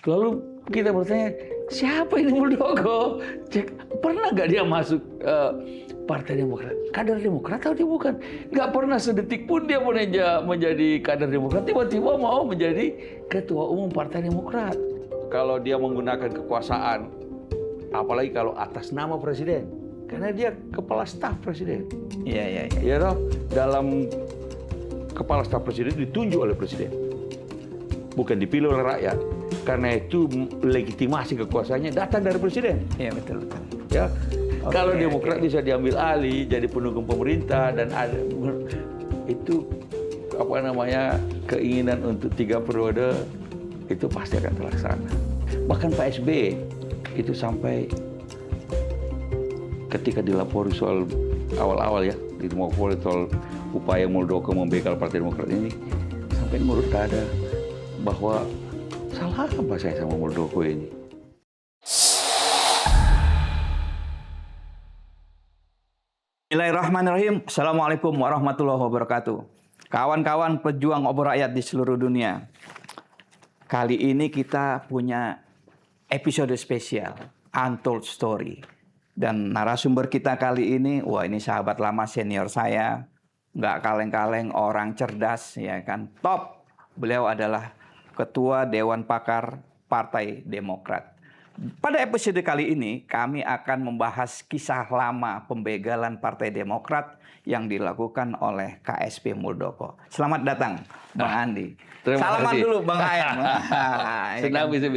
Lalu kita bertanya, siapa ini Muldoko? Pernah nggak dia masuk Partai Demokrat? Kader Demokrat atau dia bukan? Nggak pernah sedetik pun dia menjadi kader Demokrat. Tiba-tiba mau menjadi Ketua Umum Partai Demokrat. Kalau dia menggunakan kekuasaan, apalagi kalau atas nama Presiden, karena dia kepala staf Presiden. Iya. Ya toh, dalam kepala staf Presiden ditunjuk oleh Presiden, bukan dipilih oleh rakyat. Karena itu legitimasi kekuasaannya datang dari Presiden. Iya, betul. Ya, kalau Demokrat bisa diambil alih jadi pendukung pemerintah dan ada itu keinginan untuk 3 periode itu pasti akan terlaksana. Bahkan Pak SBY itu sampai ketika dilapori soal awal-awal ya, dilapori soal upaya Muldoko membegal Partai Demokrat ini, sampai mulut ada bahwa salah apa saya sama Muldoko ini. Bismillahirrahmanirrahim. Assalamualaikum warahmatullahi wabarakatuh. Kawan-kawan pejuang obor rakyat di seluruh dunia. Kali ini kita punya episode spesial, Untold Story. Dan narasumber kita kali ini, wah ini sahabat lama senior saya. Nggak kaleng-kaleng, orang cerdas, ya kan. Top. Beliau adalah Ketua Dewan Pakar Partai Demokrat. Pada episode kali ini, kami akan membahas kisah lama pembegalan Partai Demokrat yang dilakukan oleh KSP Muldoko. Selamat datang, Bang Andi. Salaman dulu, Bang AM. Senang bisa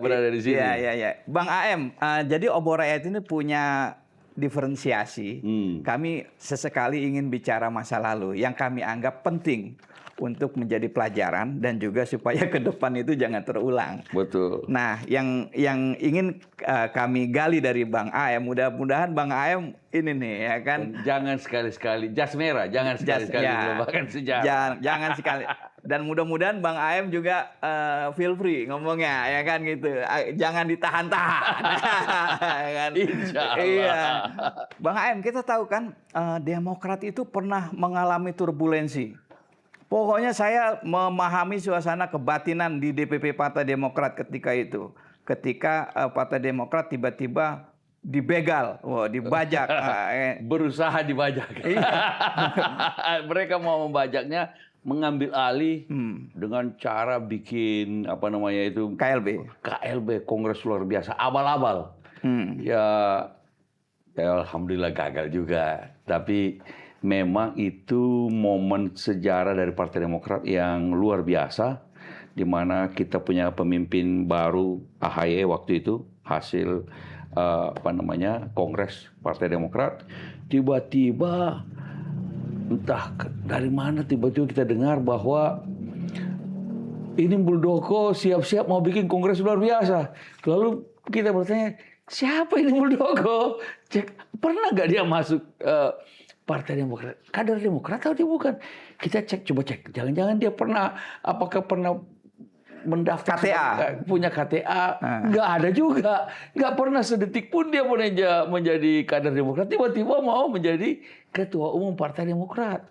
berada di sini. Iya. Bang AM, jadi obor rakyat ini punya diferensiasi. Kami sesekali ingin bicara masa lalu yang kami anggap penting untuk menjadi pelajaran dan juga supaya ke depan itu jangan terulang. Betul. Nah, yang ingin kami gali dari Bang AM, mudah-mudahan Bang AM ini nih ya kan. Jangan sekali-sekali jas merah, jangan sekali-sekali melupakan sejarah. Jangan sekali. Dan mudah-mudahan Bang AM juga feel free ngomongnya ya kan gitu. Jangan ditahan-tahan. Ya kan? Insyaallah. Iya. Bang AM, kita tahu kan Demokrat itu pernah mengalami turbulensi. Pokoknya saya memahami suasana kebatinan di DPP Partai Demokrat ketika itu. Ketika Partai Demokrat tiba-tiba dibegal, dibajak. Berusaha dibajak. Mereka mau membajaknya, mengambil alih dengan cara bikin KLB, Kongres Luar Biasa, abal-abal. Ya alhamdulillah gagal juga. Tapi memang itu momen sejarah dari Partai Demokrat yang luar biasa, di mana kita punya pemimpin baru AHY waktu itu, hasil Kongres Partai Demokrat. Tiba-tiba entah dari mana tiba-tiba kita dengar bahwa ini Muldoko siap-siap mau bikin Kongres luar biasa. Lalu kita bertanya, siapa ini Muldoko? Pernah nggak dia masuk Partai Demokrat? Kader Demokrat atau dia bukan? Kita coba cek. Jangan-jangan dia apakah pernah mendaftar KTA? Punya KTA? Nggak ada juga. Nggak pernah sedetik pun dia menjadi kader Demokrat. Tiba-tiba mau menjadi Ketua Umum Partai Demokrat.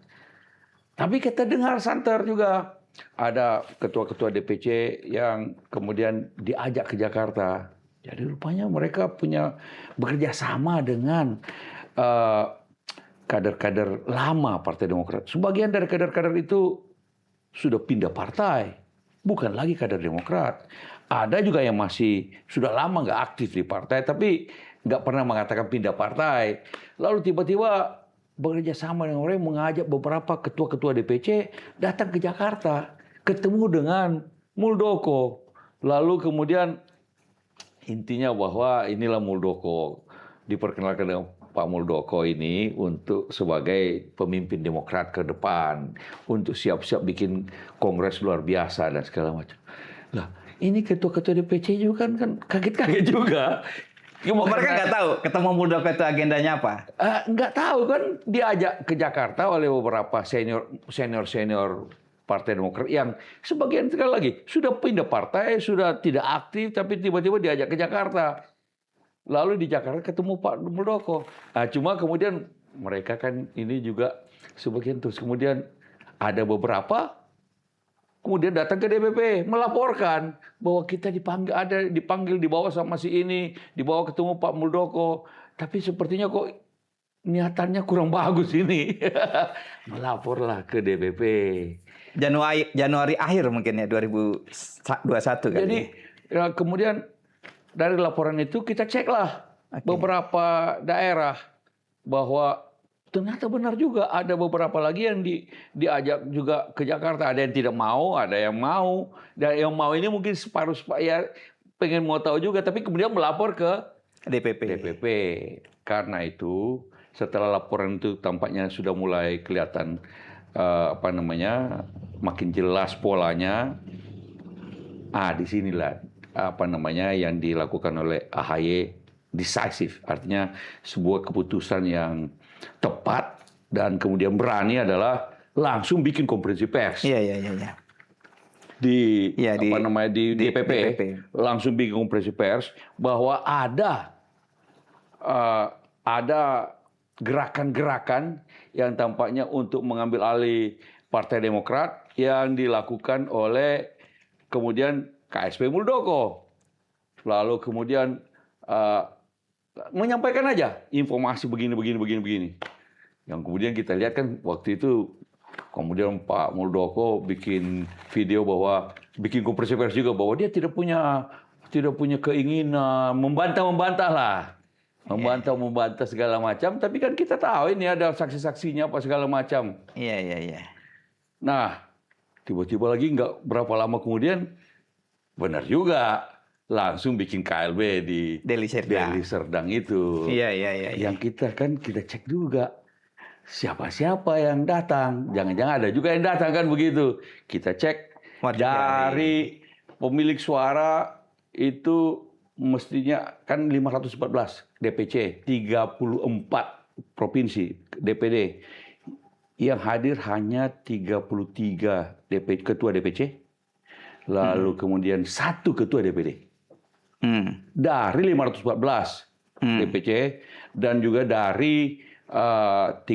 Tapi kita dengar santer juga. Ada ketua-ketua DPC yang kemudian diajak ke Jakarta. Jadi rupanya mereka bekerja sama dengan kader-kader lama Partai Demokrat. Sebagian dari kader-kader itu sudah pindah partai, bukan lagi kader Demokrat. Ada juga yang masih sudah lama nggak aktif di partai, tapi nggak pernah mengatakan pindah partai. Lalu tiba-tiba bekerja sama dengan orang, mengajak beberapa ketua-ketua DPC datang ke Jakarta, ketemu dengan Muldoko. Lalu kemudian intinya bahwa inilah Muldoko, diperkenalkan dengan Pak Muldoko ini untuk sebagai pemimpin Demokrat ke depan, untuk siap-siap bikin Kongres luar biasa dan segala macam. Lah, ini ketua-ketua DPC juga kan kaget-kaget juga. Mereka nggak tahu ketemu Muldoko itu agendanya apa? Nggak tahu kan, diajak ke Jakarta oleh beberapa senior Partai Demokrat yang sebagian sekali lagi sudah pindah partai, sudah tidak aktif, tapi tiba-tiba diajak ke Jakarta. Lalu di Jakarta ketemu Pak Muldoko. Cuma kemudian mereka kan ini juga sebagian terus kemudian ada beberapa kemudian datang ke DPP melaporkan bahwa kita dipanggil dibawa sama si ini, dibawa ketemu Pak Muldoko, tapi sepertinya kok niatannya kurang bagus ini. Melaporlah ke DPP. Januari akhir mungkin ya 2021 kali. Jadi ya, kemudian dari laporan itu kita ceklah beberapa daerah bahwa ternyata benar juga ada beberapa lagi yang diajak juga ke Jakarta. Ada yang tidak mau, ada yang mau. Dan yang mau ini mungkin separuh ya pengen mau tahu juga, tapi kemudian melapor ke DPP. Karena itu setelah laporan itu tampaknya sudah mulai kelihatan makin jelas polanya. Disinilah yang dilakukan oleh AHY decisive, artinya sebuah keputusan yang tepat dan kemudian berani adalah langsung bikin konferensi pers. Iya. Di DPP langsung bikin konferensi pers bahwa ada gerakan-gerakan yang tampaknya untuk mengambil alih Partai Demokrat yang dilakukan oleh kemudian KSP Muldoko. Lalu kemudian menyampaikan aja informasi begini. Yang kemudian kita lihat kan waktu itu kemudian Pak Muldoko bikin video bikin konferensi pers juga bahwa dia tidak punya keinginan membantah lah. Membantah segala macam, tapi kan kita tahu ini ada saksi-saksinya apa segala macam. Iya. Nah, tiba-tiba lagi nggak berapa lama kemudian, benar juga, langsung bikin KLB di Deli Serdang itu. Iya. Yang kita cek juga, siapa-siapa yang datang. Jangan-jangan ada juga yang datang kan begitu. Kita cek dari pemilik suara itu mestinya kan 514 DPC, 34 provinsi DPD. Yang hadir hanya 33 ketua DPC, lalu kemudian 1 ketua DPD. Dari 514 DPC dan juga dari 34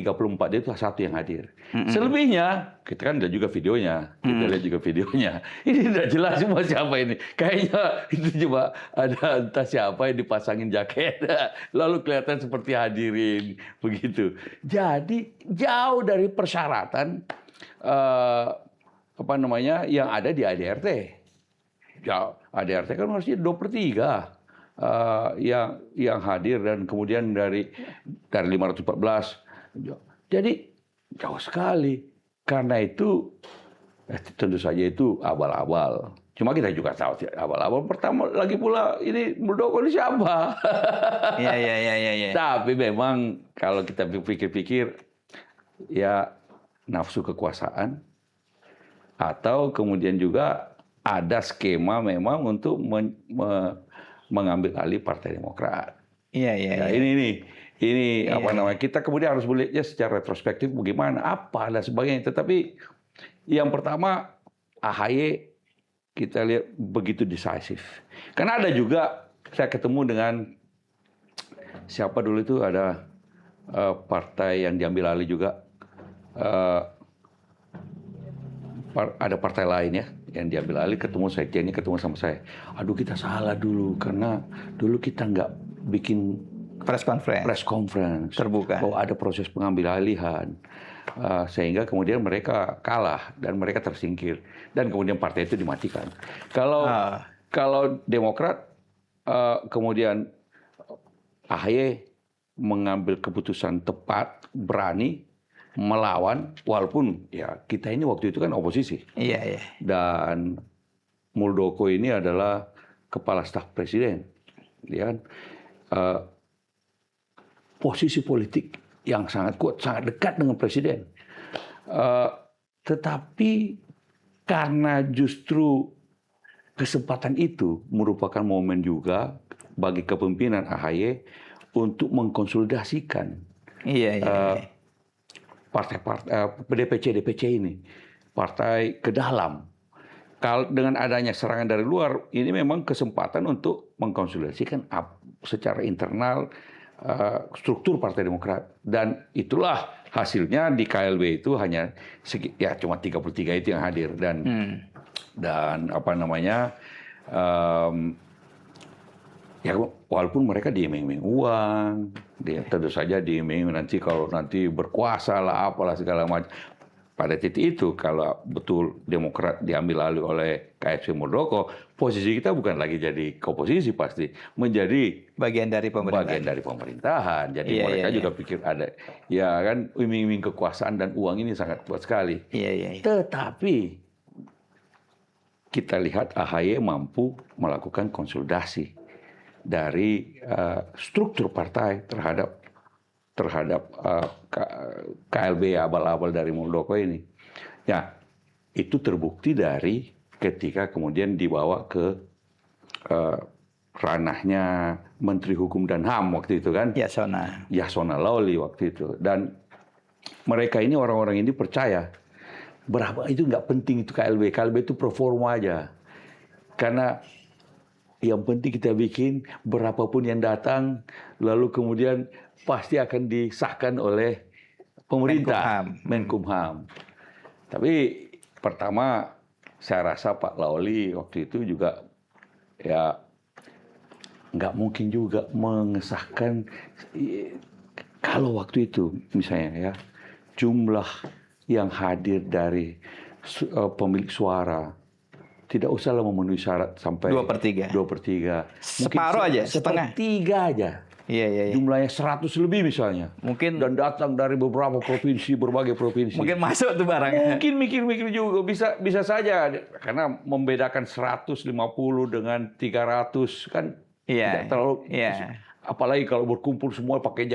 itu 1 yang hadir. Selebihnya kita kan ada juga videonya, Ini tidak jelas semua siapa ini. Kayaknya itu cuma ada entah siapa yang dipasangin jaket, lalu kelihatan seperti hadirin begitu. Jadi jauh dari persyaratan yang ada di ADRT. ADRT kan harusnya 2/3. Yang hadir dan kemudian dari 514. Jadi jauh sekali. Karena itu tentu saja itu abal-abal. Cuma kita juga tahu abal-abal. Pertama lagi pula ini Muldoko ini siapa? Iya. Tapi memang kalau kita pikir-pikir ya nafsu kekuasaan atau kemudian juga ada skema memang untuk mengambil alih Partai Demokrat. Iya. Ini kita kemudian harus melihatnya secara retrospektif bagaimana, apa dan sebagainya. Tetapi yang pertama AHY kita lihat begitu decisive. Karena ada juga saya ketemu dengan siapa dulu itu ada partai yang diambil alih juga. Ada partai lain ya yang diambil alih, ketemu sama saya. Aduh, kita salah dulu karena dulu kita nggak bikin press conference terbuka bahwa ada proses pengambil alihan, sehingga kemudian mereka kalah dan mereka tersingkir dan kemudian partai itu dimatikan. Kalau Demokrat kemudian AHY mengambil keputusan tepat, berani melawan, walaupun ya kita ini waktu itu kan oposisi. Iya. Dan Muldoko ini adalah kepala staf presiden, ya kan? Posisi politik yang sangat kuat, sangat dekat dengan presiden. Tetapi karena justru kesempatan itu merupakan momen juga bagi kepemimpinan AHY untuk mengkonsolidasikan partai-partai DPC ini, partai ke dalam. Kalau dengan adanya serangan dari luar, ini memang kesempatan untuk mengkonsolidasikan secara internal struktur Partai Demokrat. Dan itulah hasilnya di KLB itu hanya cuma 33 itu yang hadir. Dan Dan apa namanya, ya walaupun mereka diiming-iming uang, dia tentu saja diiming nanti kalau nanti berkuasa lah apalah segala macam. Pada titik itu kalau betul Demokrat diambil alih oleh KSP Muldoko, posisi kita bukan lagi jadi oposisi, pasti menjadi Bagian dari pemerintahan. bagian dari pemerintahan. Jadi Iya, mereka iya, juga pikir ada, ya kan, iming-iming kekuasaan dan uang ini sangat kuat sekali. Iya, iya, iya. Tetapi kita lihat AHY mampu melakukan konsolidasi dari struktur partai terhadap KLB abal-abal dari Muldoko ini. Ya, itu terbukti dari ketika kemudian dibawa ke ranahnya Menteri Hukum dan HAM waktu itu kan. Yasona Lawli waktu itu. Dan mereka ini, orang-orang ini percaya berapa itu nggak penting itu KLB. KLB itu performa aja. Karena yang penting kita bikin berapapun yang datang, lalu kemudian pasti akan disahkan oleh pemerintah, Menkumham. Tapi pertama saya rasa Pak Lawli waktu itu juga ya nggak mungkin juga mengesahkan, kalau waktu itu misalnya ya jumlah yang hadir dari pemilik suara tidak usahlah memenuhi syarat sampai 2/3. 2/3. Separuh aja, setengah. Sepertiga aja. Iya. Jumlahnya 100 lebih misalnya. Mungkin dan datang dari beberapa provinsi, berbagai provinsi. Mungkin masuk tuh barangnya. Mungkin mikir-mikir juga bisa saja, karena membedakan 150 dengan 300 kan tidak terlalu. Apalagi kalau berkumpul semua pakai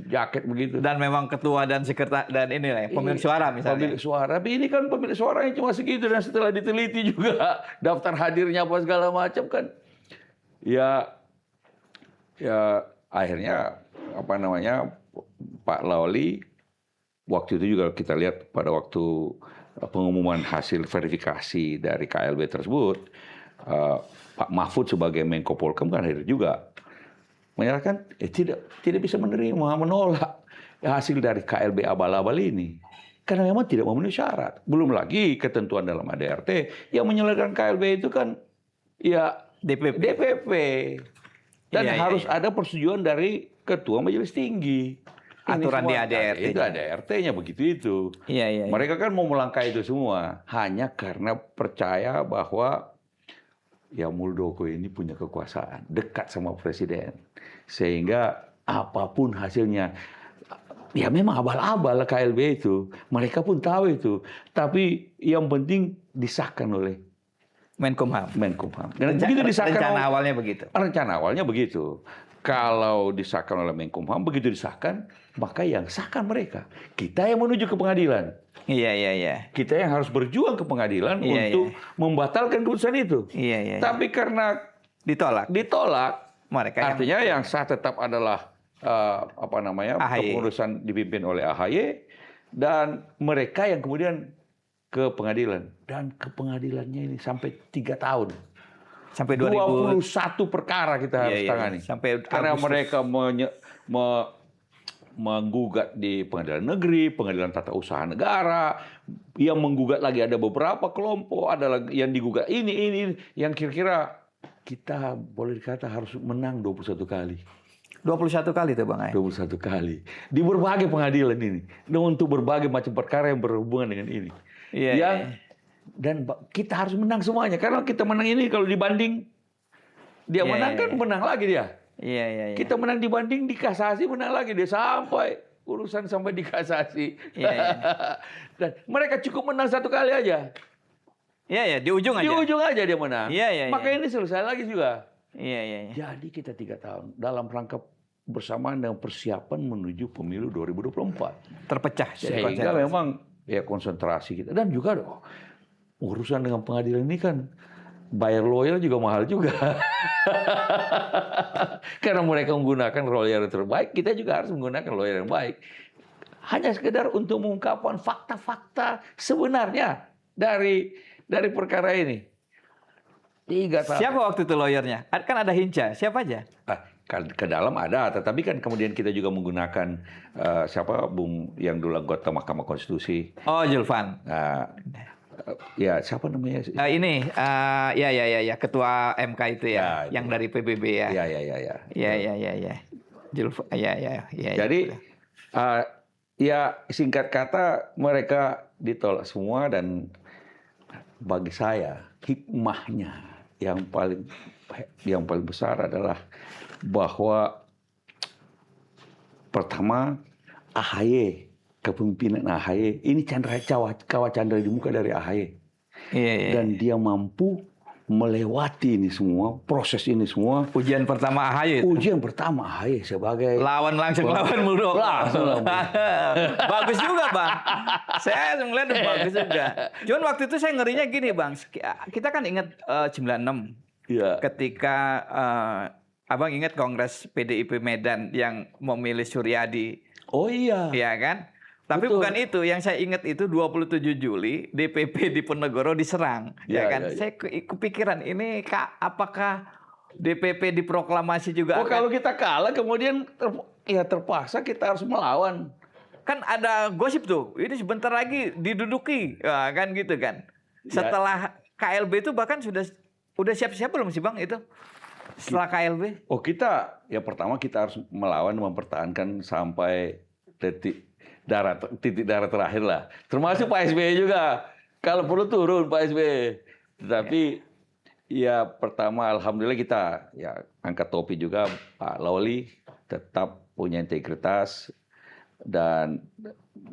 jaket begitu. Dan memang ketua dan sekretaris dan inilah pemilik suara misalnya. Pemilik suara. Tapi ini kan pemilik suaranya cuma segitu, dan setelah diteliti juga daftar hadirnya apa segala macam kan. Ya akhirnya apa namanya, Pak Lawli waktu itu juga kita lihat pada waktu pengumuman hasil verifikasi dari KLB tersebut, Pak Mahfud sebagai Menko Polhukam kan hadir juga. Menyatakan tidak bisa menolak hasil dari KLB abal-abal ini karena memang tidak memenuhi syarat. Belum lagi ketentuan dalam ADRT yang menyelenggarakan KLB itu kan ya DPP dan harus ada persetujuan dari Ketua Majelis Tinggi. Aturan di ADRT itu ADRT-nya begitu itu. Iya. Mereka kan mau melangkahi itu semua hanya karena percaya bahwa ya Muldoko ini punya kekuasaan, dekat sama presiden. Sehingga apapun hasilnya, ya memang abal-abal KLB itu. Mereka pun tahu itu. Tapi yang penting disahkan oleh Menkumham. Dan begitu disahkan, rencana awalnya begitu. Rencana awalnya begitu. Kalau disahkan oleh Menkumham, begitu disahkan, maka yang sahkan mereka. Kita yang menuju ke pengadilan. Iya. Kita yang harus berjuang ke pengadilan untuk membatalkan keputusan itu. Iya. Tapi karena ditolak, mereka artinya yang sah tetap adalah kepengurusan dipimpin oleh AHY, dan mereka yang kemudian ke pengadilan, dan ke pengadilannya ini sampai 3 tahun. Sampai 21 perkara kita harus tangani. Karena mereka menggugat di pengadilan negeri, pengadilan tata usaha negara, yang menggugat lagi ada beberapa kelompok, ada lagi yang digugat ini, yang kira-kira kita boleh dikata harus menang 21 kali. 21 kali tuh Bang Ai. 21 kali. Di berbagai pengadilan ini. Dan untuk berbagai macam perkara yang berhubungan dengan ini. Dan kita harus menang semuanya. Karena kita menang ini, kalau dibanding, dia menang kan menang lagi dia. Iya. Kita menang dibanding, di kasasi menang lagi dia, sampai urusan sampai di kasasi. Dan mereka cukup menang 1 kali aja. Iya, di ujung aja. Di ujung aja dia menang. Iya. Maka ini selesai lagi juga. Iya. Jadi kita 3 tahun dalam rangka bersamaan dengan persiapan menuju pemilu 2024. Terpecah. Sehingga memang ya konsentrasi kita. Dan juga urusan dengan pengadilan ini kan bayar lawyer juga mahal juga. Karena mereka menggunakan lawyer yang terbaik, kita juga harus menggunakan lawyer yang baik. Hanya sekedar untuk mengungkapkan fakta-fakta sebenarnya dari perkara ini. 3 tahun. Siapa waktu itu lawyernya? Kan ada Hinca. Siapa aja? Ke dalam ada, tetapi kan kemudian kita juga menggunakan siapa Bung yang dulu anggota Mahkamah Konstitusi. Oh, Julvan. ya siapa namanya? Ya ketua MK itu Ya, ya, yang dari PBB ya. Ya. Ya. Jadi Betul. ya singkat kata mereka ditolak semua, dan bagi saya hikmahnya yang paling besar adalah bahwa pertama AHY, kepemimpinan AHY ini kawah Chandra di muka dari AHY. Iya. Dan dia mampu melewati ini semua, proses ini semua. Ujian pertama AHY itu. Ujian pertama AHY sebagai lawan Muldoko. Langsung. Bagus juga, Bang. Saya melihat bagus juga. Cuman waktu itu saya ngerinya gini, Bang. Kita kan ingat 96. Ya. Ketika Abang ingat Kongres PDIP Medan yang memilih Suryadi. Oh iya. Iya kan? Tapi betul. Bukan itu, yang saya ingat itu 27 Juli DPP di Ponorogo diserang, ya kan? Saya kepikiran ini apakah DPP diproklamasi juga? Oh, kalau kita kalah kemudian terpaksa kita harus melawan. Kan ada gosip tuh, ini sebentar lagi diduduki, ya, kan gitu kan? Setelah KLB itu bahkan udah siap-siap belum sih Bang itu? Setelah KLB? Oh, pertama kita harus melawan, mempertahankan sampai titik darah terakhir lah. Termasuk Pak SBY juga. Kalau perlu turun Pak SBY. Tetapi ya pertama alhamdulillah kita ya angkat topi juga, Pak Lawli tetap punya integritas dan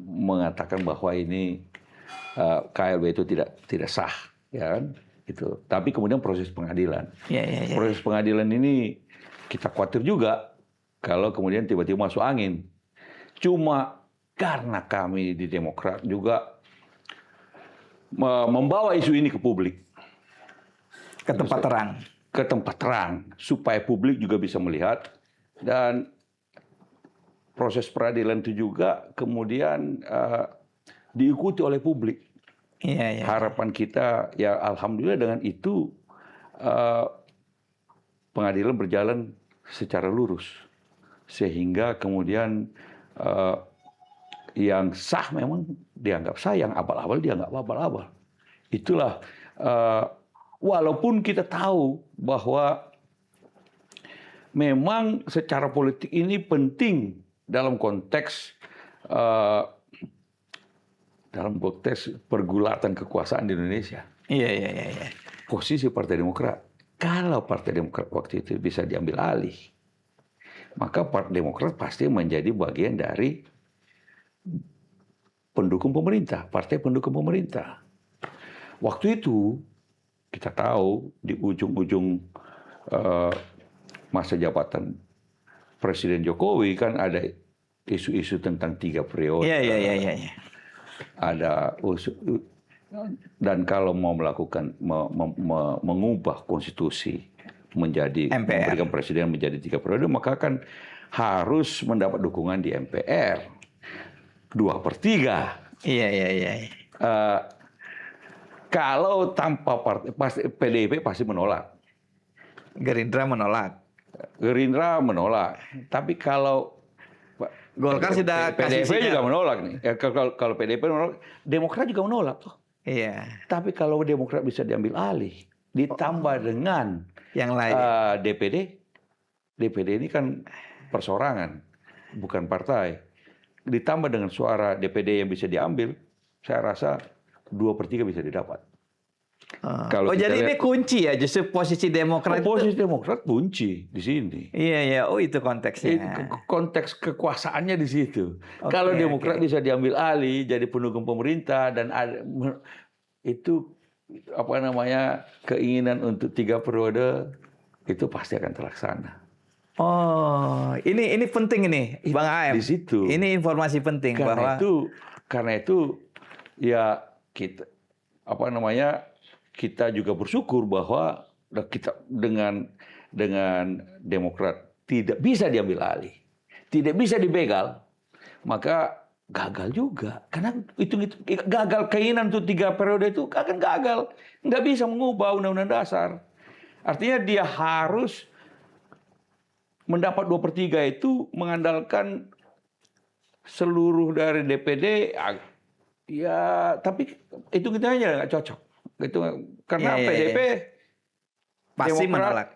mengatakan bahwa ini KLB itu tidak sah, ya kan? Itu. Tapi kemudian proses pengadilan. Proses pengadilan ini kita khawatir juga kalau kemudian tiba-tiba masuk angin. Cuma karena kami di Demokrat juga membawa isu ini ke publik. Ke tempat terang. Ke tempat terang. Supaya publik juga bisa melihat. Dan proses peradilan itu juga kemudian diikuti oleh publik. Iya. Harapan kita, ya alhamdulillah dengan itu pengadilan berjalan secara lurus. Sehingga kemudian yang sah memang dianggap sah, yang abal-abal dianggap abal-abal. Itulah walaupun kita tahu bahwa memang secara politik ini penting dalam konteks pergulatan kekuasaan di Indonesia. Iya. Posisi Partai Demokrat, kalau Partai Demokrat waktu itu bisa diambil alih, maka Partai Demokrat pasti menjadi bagian dari pendukung pemerintah, partai pendukung pemerintah. Waktu itu kita tahu di ujung-ujung masa jabatan Presiden Jokowi kan ada isu-isu tentang 3 periode. Iya. Ada dan kalau mau melakukan mengubah konstitusi menjadi memberikan presiden menjadi 3 periode, maka kan harus mendapat dukungan di MPR 2/3. Iya. Kalau tanpa partai, PDIP pasti menolak. Gerindra menolak. Tapi kalau Golkar sudah PDIP juga menolak nih. Kalau PDIP menolak, Demokrat juga menolak tuh. Iya. Tapi kalau Demokrat bisa diambil alih, ditambah dengan yang lain, DPD ini kan perseorangan, bukan partai. Ditambah dengan suara DPD yang bisa diambil, saya rasa 2/3 bisa didapat. Jadi ini kunci ya, justru posisi Demokrat. Posisi Demokrat kunci di sini. Iya. Oh, itu konteksnya. Konteks kekuasaannya di situ. Kalau Demokrat bisa diambil alih jadi pendukung pemerintah dan itu keinginan untuk 3 periode itu pasti akan terlaksana. Oh, ini penting ini, Bang AM. Di situ. Ini informasi penting karena itu ya kita juga bersyukur bahwa kita dengan Demokrat tidak bisa diambil alih, tidak bisa dibegal, maka gagal juga. Karena itu gagal keinginan untuk 3 periode itu akan gagal, nggak bisa mengubah undang-undang dasar. Artinya dia harus mendapat 2/3 itu mengandalkan seluruh dari DPD Ya, tapi itu kita aja nggak cocok. Itu karena Iya, iya, PDP, iya. Pasti Demokrat, menolak.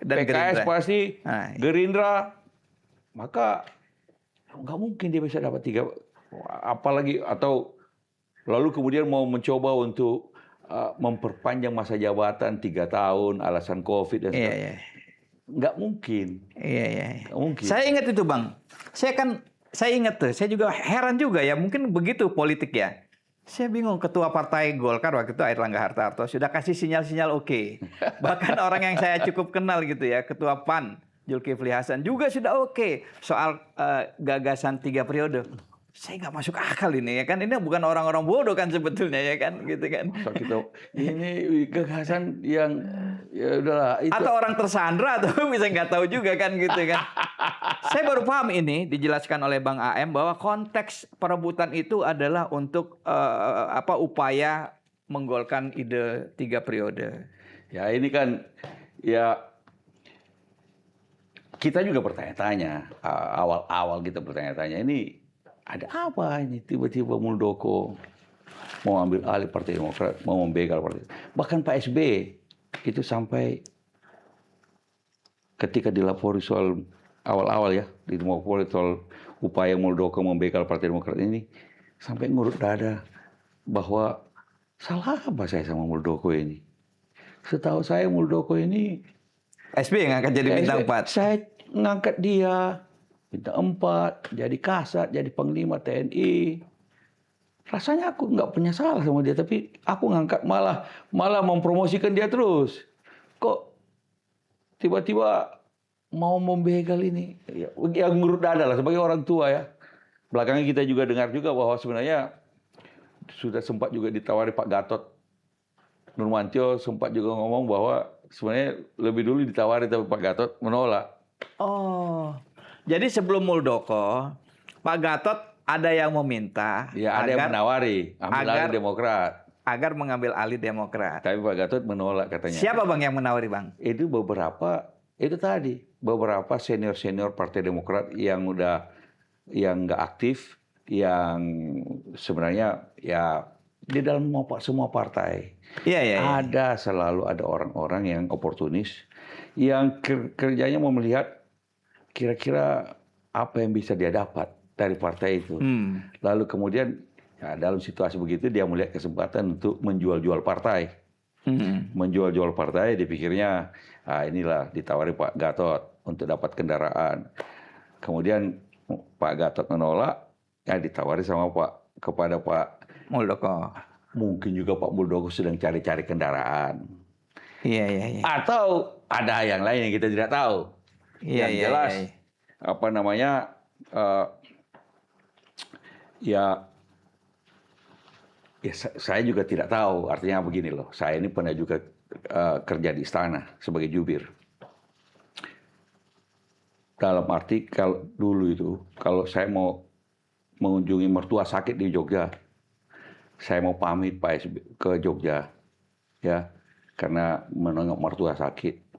Dan PKS Gerindra. pasti, Nah, Gerindra, maka nggak mungkin dia bisa dapat 3, apalagi atau lalu kemudian mau mencoba untuk memperpanjang masa jabatan 3 tahun, alasan COVID dan iya, sebagainya. iya. Nggak mungkin, Iya, iya. nggak mungkin. Saya ingat itu, Bang. Saya ingat tuh. Saya juga heran juga ya. Mungkin begitu politik ya. Saya bingung, ketua partai Golkar waktu itu Airlangga Hartarto sudah kasih sinyal-sinyal oke. Bahkan orang yang saya cukup kenal gitu ya, ketua PAN Zulkifli Hasan juga sudah oke soal gagasan 3 periode. Saya nggak masuk akal ini ya kan, ini bukan orang-orang bodoh kan sebetulnya ya kan, gitu kan. Masa kita ini gagasan yang ya udahlah itu. Atau orang tersandra atau bisa nggak tahu juga kan gitu kan. Saya baru paham ini dijelaskan oleh Bang AM bahwa konteks perebutan itu adalah untuk upaya menggolkan ide 3 periode. Ya ini kan ya kita juga bertanya-tanya, awal-awal kita bertanya-tanya ini ada apa ini tiba-tiba Muldoko mau ambil alih Partai Demokrat, mau membegal Partai. Bahkan Pak SBY itu sampai ketika dilapori soal awal-awal ya, dilapori soal upaya Muldoko membegal Partai Demokrat ini, sampai ngurut dada bahwa salah apa saya sama Muldoko ini. Setahu saya Muldoko ini SBY yang akan jadi bintang 4. Saya ngangkat dia bintang 4, jadi Kasat, jadi Panglima TNI. Rasanya aku nggak punya salah sama dia, tapi aku ngangkat malah mempromosikan dia terus. Kok tiba-tiba mau membegal ini? Ya, yang ngurut dada lah sebagai orang tua ya. Belakangnya kita juga dengar juga bahwa sebenarnya sudah sempat juga ditawari Pak Gatot Nurmantio, sempat juga ngomong bahwa sebenarnya lebih dulu ditawari tapi Pak Gatot menolak. Oh. Jadi sebelum Muldoko, Pak Gatot ada yang meminta Ya ada yang menawari ambil alih Demokrat. Agar mengambil alih Demokrat. Tapi Pak Gatot menolak katanya. Siapa Bang yang menawari Bang? Itu beberapa senior Partai Demokrat yang nggak aktif, yang sebenarnya ya di dalam semua partai. Iya. Selalu ada orang-orang yang oportunis yang kerjanya mau melihat kira-kira apa yang bisa dia dapat dari partai itu. Lalu kemudian ya, dalam situasi begitu dia melihat kesempatan untuk menjual-jual partai. Menjual-jual partai dipikirnya inilah ditawari Pak Gatot untuk dapat kendaraan. Kemudian Pak Gatot menolak, ya ditawari sama kepada Pak Muldoko. Mungkin juga Pak Muldoko sedang cari-cari kendaraan. Iya. Atau ada yang lain yang kita tidak tahu. Iya, Yang jelas iya. apa namanya ya saya juga tidak tahu. Artinya begini loh, saya ini pernah juga kerja di istana sebagai jubir. Dalam arti kalau dulu itu kalau saya mau mengunjungi mertua sakit di Jogja, saya mau pamit Pak SBY ke Jogja ya karena menengok mertua sakit.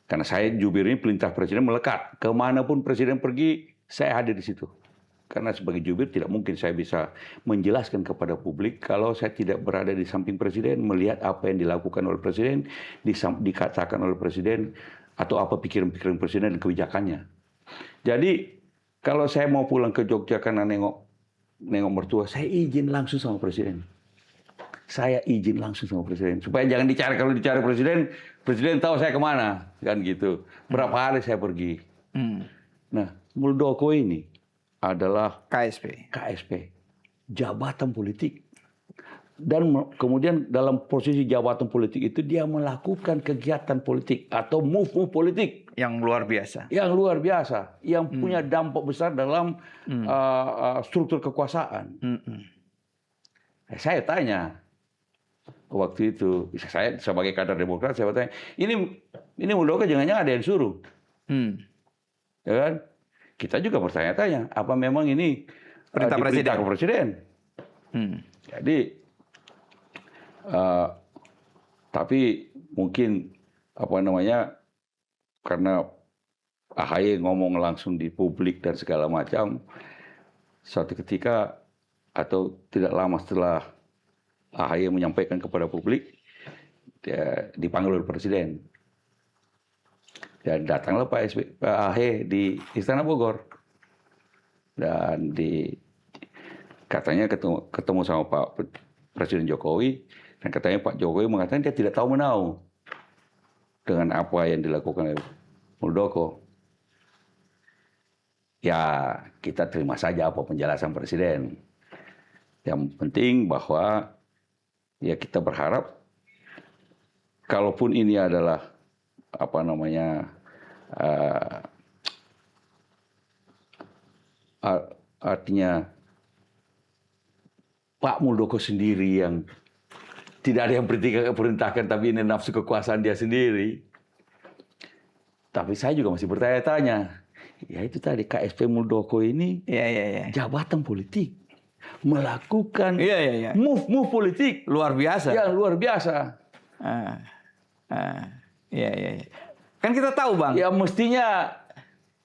Karena saya jubir ini perintah presiden melekat. Kemanapun presiden pergi, saya hadir di situ. Karena sebagai jubir tidak mungkin saya bisa menjelaskan kepada publik kalau saya tidak berada di samping presiden, melihat apa yang dilakukan oleh presiden, dikatakan oleh presiden, atau apa pikiran-pikiran presiden dan kebijakannya. Jadi kalau saya mau pulang ke Jogja karena nengok mertua, saya izin langsung sama presiden. Saya izin langsung sama presiden supaya jangan dicari, kalau dicari presiden tahu saya kemana kan gitu. Berapa hari saya pergi. Nah Muldoko ini adalah KSP jabatan politik, dan kemudian dalam posisi jabatan politik itu dia melakukan kegiatan politik atau move politik yang luar biasa, yang punya dampak besar dalam struktur kekuasaan. Saya tanya waktu itu, saya sebagai kader Demokrat, saya bertanya, ini Muldoko jangan-jangan ada yang suruh, ya kan? Kita juga bertanya-tanya, apa memang ini perintah presiden? Jadi, tapi mungkin apa namanya, karena AHY ngomong langsung di publik dan segala macam, suatu ketika atau tidak lama setelah AHY menyampaikan kepada publik, dia dipanggil oleh Presiden. Dan datanglah Pak AHY di Istana Bogor. Dan katanya ketemu sama Pak Presiden Jokowi, dan katanya Pak Jokowi mengatakan dia tidak tahu menau dengan apa yang dilakukan oleh Muldoko. Ya, kita terima saja apa penjelasan Presiden. Yang penting bahwa ya kita berharap kalaupun ini adalah artinya Pak Muldoko sendiri yang tidak ada yang perintahkan, tapi ini nafsu kekuasaan dia sendiri. Tapi saya juga masih bertanya-tanya. Ya itu tadi, KSP Muldoko ini jabatan politik. Melakukan move politik luar biasa. Ya, luar biasa. Kan kita tahu, Bang. Ya mestinya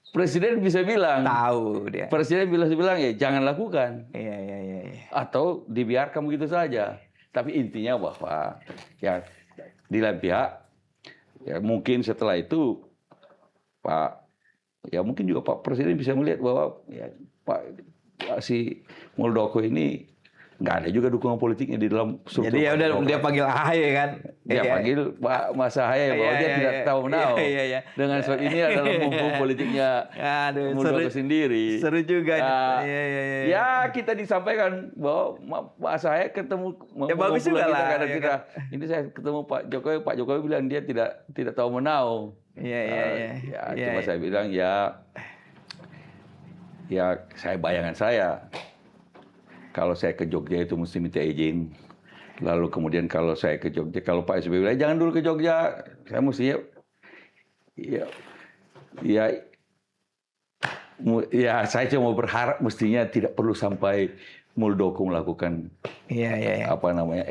Presiden bisa bilang. Tahu dia. Presiden bisa bilang ya jangan lakukan. Iya. Atau dibiarkan begitu saja. Tapi intinya bahwa ya di lain pihak ya mungkin setelah itu mungkin juga Pak Presiden bisa melihat bahwa ya si Muldoko ini nggak ada juga dukungan politiknya di dalam struktur. Jadi ya udah dia panggil AHY kan. Dia panggil Pak Mas AHY bahwa dia tidak tahu menau. Dengan soal ini adalah mumpung politiknya Muldoko sendiri. Seru juga. Ya kita disampaikan bahwa Mas AHY ketemu. Ya bagus juga lah. Ini saya ketemu Pak Jokowi bilang dia tidak tahu menau. Cuma saya bilang ya saya bayangan saya. Kalau saya ke Jogja itu mesti minta izin. Lalu kemudian kalau saya ke Jogja, kalau Pak SBY bilang jangan dulu ke Jogja, saya mestinya saya cuma berharap mestinya tidak perlu sampai Muldoko melakukan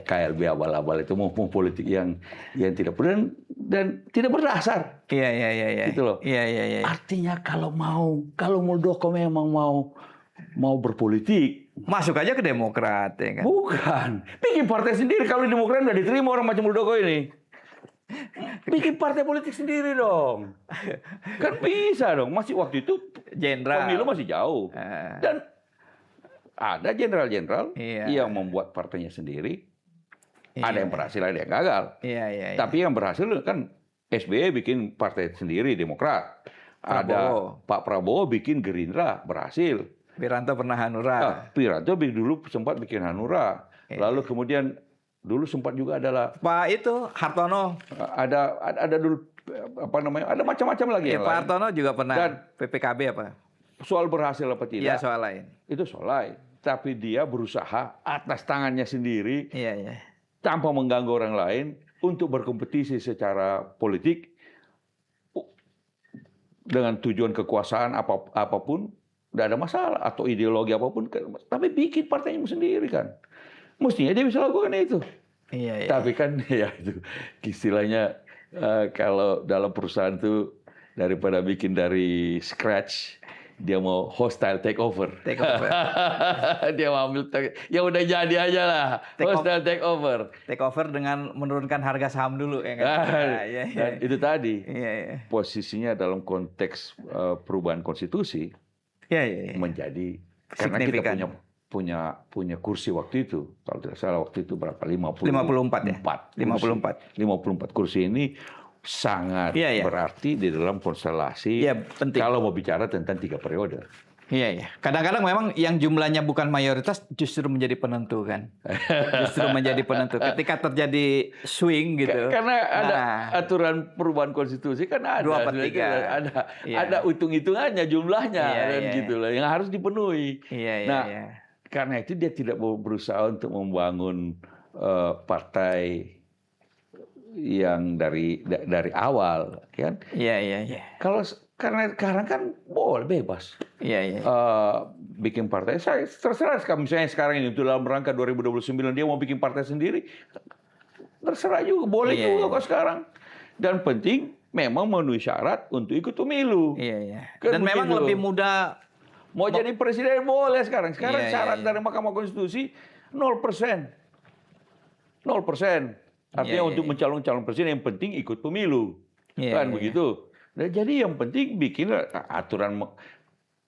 KLB abal-abal itu maupun politik yang tidak perlu dan tidak berdasar. Gitu loh. Artinya kalau Muldoko memang mau berpolitik, masuk aja ke Demokrat, ya kan? Bukan. Bikin partai sendiri. Kalau di Demokrat nggak diterima orang macam Muldoko ini. Bikin partai politik sendiri dong. Kan bisa dong. Masih waktu itu jenderal. Pemilu masih jauh. Dan ada jenderal-jenderal yang membuat partainya sendiri. Ada yang berhasil, ada yang gagal. Tapi yang berhasil kan SBY bikin partai sendiri, Demokrat. Ada Pak Prabowo bikin Gerindra, berhasil. Wiranto pernah Hanura. Wiranto dulu sempat bikin Hanura. Lalu kemudian dulu sempat juga adalah Pak itu Hartono. Ada dulu ada macam-macam lagi. Pak Hartono juga pernah. Dan PPKB apa? Soal berhasil apa tidak? Iya, soal lain. Itu soal lain. Tapi dia berusaha atas tangannya sendiri. Tanpa mengganggu orang lain untuk berkompetisi secara politik dengan tujuan kekuasaan apapun. Tidak ada masalah, atau ideologi apapun, tapi bikin partainya sendiri kan. Mestinya dia bisa lakukan itu. Tapi kan ya itu istilahnya kalau dalam perusahaan itu daripada bikin dari scratch, dia mau hostile takeover. Dia mau ambil ya udah jadi aja lah. Hostile takeover. Takeover dengan menurunkan harga saham dulu ya kan. Dan itu tadi posisinya dalam konteks perubahan konstitusi. Menjadi karena kita punya kursi waktu itu, kalau tidak salah waktu itu berapa, 54 kursi ini sangat berarti di dalam konstelasi kalau mau bicara tentang 3 periode. Kadang-kadang memang yang jumlahnya bukan mayoritas justru menjadi penentu kan. Justru menjadi penentu ketika terjadi swing gitu. Karena ada aturan perubahan konstitusi kan ada 2/3. Ada hitung-hitungannya jumlahnya dan gitu lah yang harus dipenuhi. Karena itu dia tidak mau berusaha untuk membangun partai yang dari awal kan. Kalau karena sekarang kan boleh bebas. Bikin partai. Saya terserah misalnya sekarang ini dalam rangka 2029 dia mau bikin partai sendiri. Terserah juga, boleh juga kok sekarang. Dan penting memang memenuhi syarat untuk ikut pemilu. Dan memang lebih mudah Mau jadi presiden boleh sekarang. Sekarang Iya, syarat iya. dari Mahkamah Konstitusi 0%. 0%. Artinya Iya, iya, untuk iya. mencalon presiden yang penting ikut pemilu. Iya, Kan iya, iya. begitu. Nah, jadi yang penting bikin aturan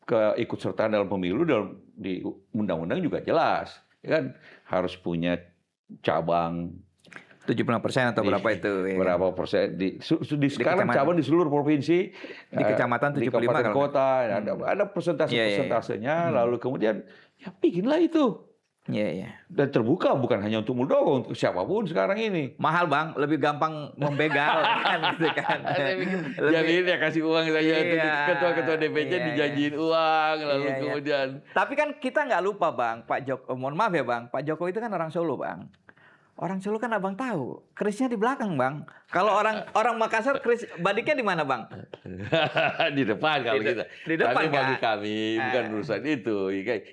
keikutsertaan dalam pemilu di undang-undang juga jelas. Ya kan harus punya cabang 75% atau di berapa itu? Ya kan? berapa persen di sekarang kecamatan. cabang di seluruh provinsi, Di kecamatan di 75 kabupaten kalau kota nggak? ada Iya, iya, iya. persentasenya, lalu kemudian ya bikinlah itu. Iya, iya. Dan terbuka bukan hanya untuk Muldoko, untuk siapapun sekarang ini. Mahal bang, lebih gampang membegal kan gitu kan. Jadi dia kasih uang saja, Iya, ketua-ketua DPC iya, dijanjiin uang, lalu Iya, iya. kemudian Tapi kan kita nggak lupa bang, mohon maaf ya bang, Pak Jokowi itu kan orang Solo bang. Orang Solo kan abang tahu, kerisnya di belakang bang. Kalau orang Makassar, keris badiknya di mana bang? di depan kalau kita. Di depan, Tapi bagi kan? kami bukan urusan itu.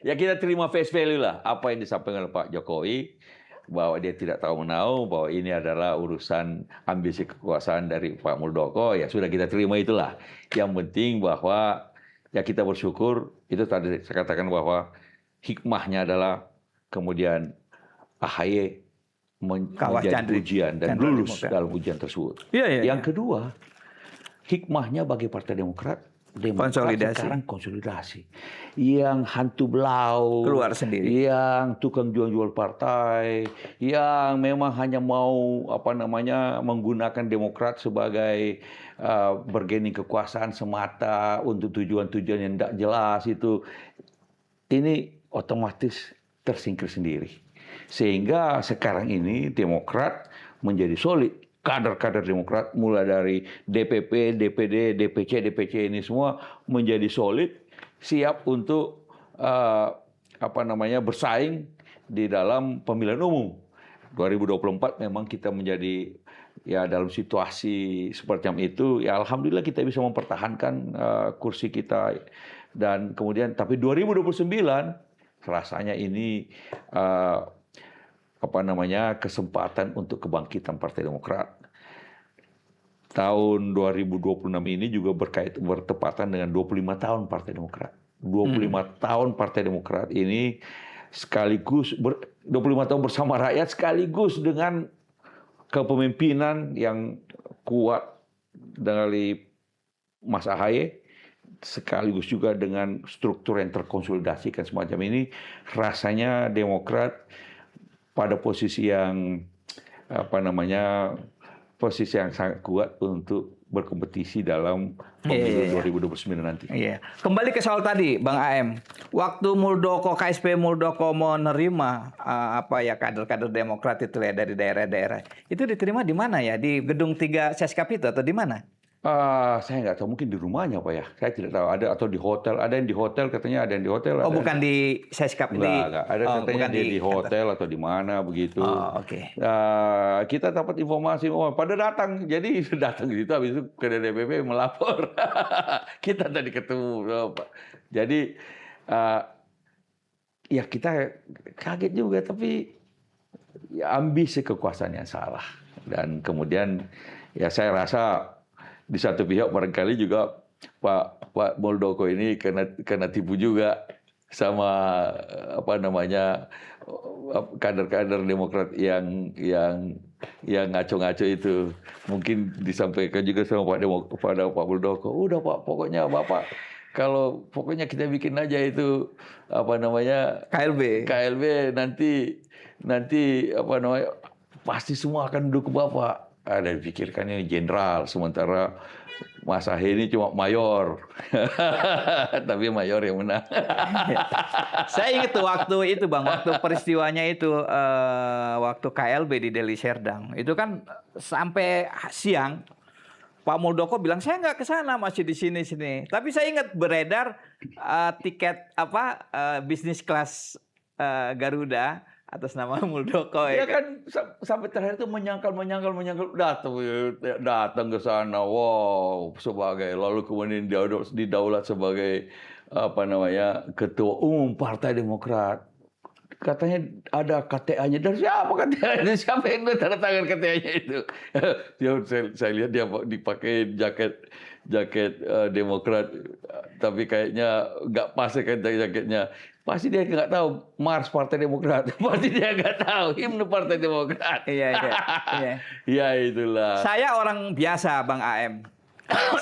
Ya kita terima face value lah apa yang disampaikan oleh Pak Jokowi, bahwa dia tidak tahu menau, bahwa ini adalah urusan ambisi kekuasaan dari Pak Muldoko. Ya sudah kita terima itulah. Yang penting bahwa ya kita bersyukur, itu tadi saya katakan bahwa hikmahnya adalah kemudian AHY menjadi ujian dan lulus dalam ujian tersebut. Iya, iya, Yang kedua, hikmahnya bagi Partai Demokrat sekarang konsolidasi. Yang hantu belau, keluar sendiri. yang tukang jual partai, yang memang hanya mau menggunakan Demokrat sebagai bergening kekuasaan semata untuk tujuan-tujuan yang tidak jelas itu, ini otomatis tersingkir sendiri. Sehingga sekarang ini Demokrat menjadi solid. Kader-kader Demokrat mulai dari DPP, DPD, DPC ini semua menjadi solid, siap untuk bersaing di dalam pemilihan umum. 2024 memang kita menjadi ya dalam situasi seperti itu, ya alhamdulillah kita bisa mempertahankan kursi kita. Dan kemudian tapi 2029 rasanya ini kesempatan untuk kebangkitan Partai Demokrat. Tahun 2026 ini juga bertepatan dengan 25 tahun Partai Demokrat. 25 tahun Partai Demokrat ini sekaligus 25 tahun bersama rakyat sekaligus dengan kepemimpinan yang kuat dari Mas AHY, sekaligus juga dengan struktur yang terkonsolidasikan semacam ini, rasanya Demokrat pada posisi yang posisi yang sangat kuat untuk berkompetisi dalam pemilu 2029 nanti. Iya. Kembali ke soal tadi, Bang AM. Waktu KSP Muldoko menerima kader-kader Demokrat itu ya dari daerah-daerah, itu diterima di mana ya? Di Gedung 3 Seskap itu atau di mana? Saya nggak tahu, mungkin di rumahnya Pak ya. Saya tidak tahu. Ada atau di hotel. Ada yang di hotel, katanya ada yang di hotel. Oh, bukan di Seskap. Enggak. Ada katanya di hotel atau di mana begitu. Oh, oke. Kita dapat informasi, pada datang. Jadi datang gitu, habis itu ke DPP melapor. Kita tadi ketemu. Pak. Jadi ya kita kaget juga, tapi ya, ambisi kekuasaan yang salah. Dan kemudian ya saya rasa di satu pihak barangkali juga Pak Muldoko ini kena tipu juga sama kader-kader Demokrat yang ngaco-ngaco itu. Mungkin disampaikan juga sama Pak Muldoko. Udah Pak, pokoknya Bapak pokoknya kita bikin aja itu KLB nanti pasti semua akan duduk ke Bapak. Ada dipikirkan ini jenderal, sementara Mas AHY ini cuma mayor. Tapi mayor yang menang. Saya ingat tuh waktu itu Bang, waktu peristiwanya itu, waktu KLB di Deli Serdang. Itu kan sampai siang, Pak Muldoko bilang, saya nggak ke sana, masih di sini. Tapi saya ingat beredar tiket bisnis kelas Garuda atas nama Muldoko. Ya kan sampai terakhir itu menyangkal datang ke sana, wow, lalu kemudian didaulat sebagai ketua umum Partai Demokrat. Katanya ada KTA-nya. Dari siapa KTA-nya? Siapa yang tanda tangan KTA-nya itu? Saya lihat dia dipakai jaket Demokrat, tapi kayaknya nggak pas ya kan jaketnya. Pasti dia nggak tahu Mars Partai Demokrat. Pasti dia nggak tahu himne Partai Demokrat. Iya, iya, iya. Ya itulah. Saya orang biasa, Bang AM.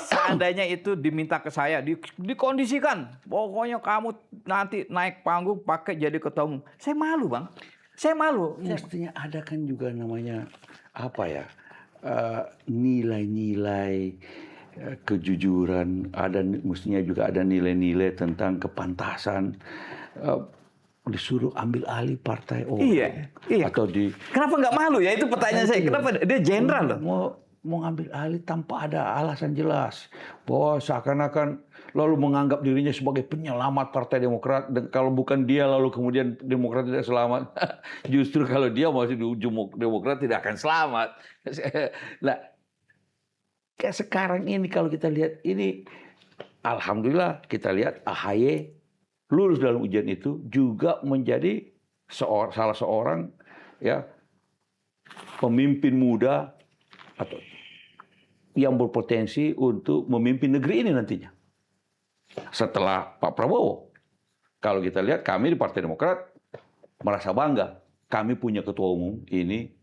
Seandainya itu diminta ke saya, dikondisikan, pokoknya kamu nanti naik panggung pakai jadi ketua umum. Saya malu, Bang. Saya malu. Mestinya ada kan juga namanya apa ya, nilai-nilai kejujuran, mestinya juga ada nilai-nilai tentang kepantasan. Disuruh ambil alih partai orang. Iya, iya. Atau Kenapa nggak malu ya? Itu pertanyaan saya. Kenapa dia jenderal loh? Mau ngambil alih tanpa ada alasan jelas, bahwa seakan-akan lalu menganggap dirinya sebagai penyelamat Partai Demokrat, dan kalau bukan dia lalu kemudian Demokrat tidak selamat. Justru kalau dia masih di ujung Demokrat tidak akan selamat. Nah, kayak sekarang ini kalau kita lihat ini, alhamdulillah kita lihat AHY lulus dalam ujian itu juga menjadi salah seorang ya pemimpin muda atau yang berpotensi untuk memimpin negeri ini nantinya. Setelah Pak Prabowo, kalau kita lihat kami di Partai Demokrat merasa bangga, kami punya ketua umum ini